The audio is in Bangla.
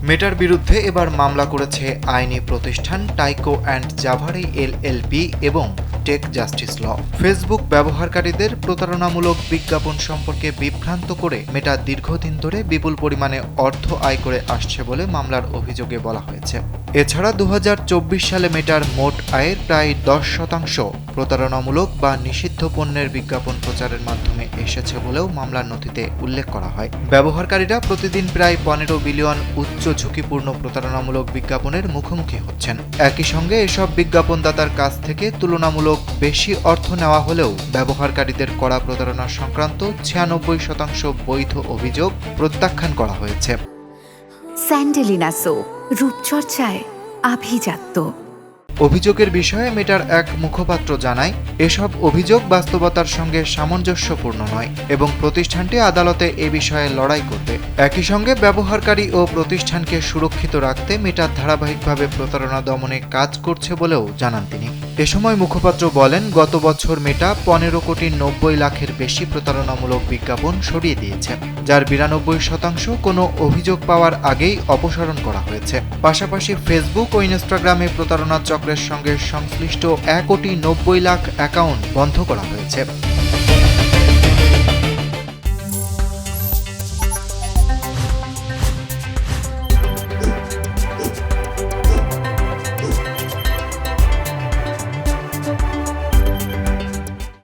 মেটার বিরুদ্ধে এবার মামলা করেছে আইনি প্রতিষ্ঠান টাইকো অ্যান্ড জাভারি এলএলপি এবং টেক জাস্টিস ল। ফেসবুক ব্যবহারকারীদের প্রতারণামূলক বিজ্ঞাপন সম্পর্কে বিভ্রান্ত করে মেটা দীর্ঘদিন ধরে বিপুল পরিমাণে অর্থ আয় করে আসছে বলে মামলার অভিযোগে বলা হয়েছে। এছাড়া 2024 সালে মেটার মোট আয়ের প্রায় 10% প্রতারণামূলক বা নিষিদ্ধ পণ্যের বিজ্ঞাপন প্রচারের মাধ্যমে এসেছে বলেও মামলার নথিতে উল্লেখ করা হয়। ব্যবহারকারীরা প্রতিদিন প্রায় 15 বিলিয়ন উচ্চ ঝুঁকিপূর্ণ প্রতারণামূলক বিজ্ঞাপনের মুখোমুখি হচ্ছেন। একই সঙ্গে এসব বিজ্ঞাপনদাতার কাছ থেকে তুলনামূলক বেশি অর্থ নেওয়া হলেও ব্যবহারকারীদের করা প্রতারণা সংক্রান্ত 96% বৈধ অভিযোগ প্রত্যাখ্যান করা হয়েছে। স্যান্ডেলিনা সো, রূপচর্চায় আভিজাত্য। অভিযোগের বিষয়ে মেটার এক মুখপাত্র জানায়, এসব অভিযোগ বাস্তবতার সঙ্গে সামঞ্জস্যপূর্ণ নয় এবং প্রতিষ্ঠানটি আদালতে এ বিষয়ে লড়াই করবে। একই সঙ্গে ব্যবহারকারী ও প্রতিষ্ঠানকে সুরক্ষিত রাখতে মেটা ধারাবাহিকভাবে প্রতারণা দমনে কাজ করছে বলেও জানান তিনি। এ সময় মুখপাত্র বলেন, গত বছর মেটা 15,90,00,000-এর বেশি প্রতারণামূলক বিজ্ঞাপন সরিয়ে দিয়েছে, যার 92% কোনো অভিযোগ পাওয়ার আগেই অপসারণ করা হয়েছে। পাশাপাশি ফেসবুক ও ইনস্টাগ্রামে প্রতারণা চক্রের সঙ্গে সংশ্লিষ্ট 1,90,00,000 অ্যাকাউন্ট বন্ধ করা হয়েছে।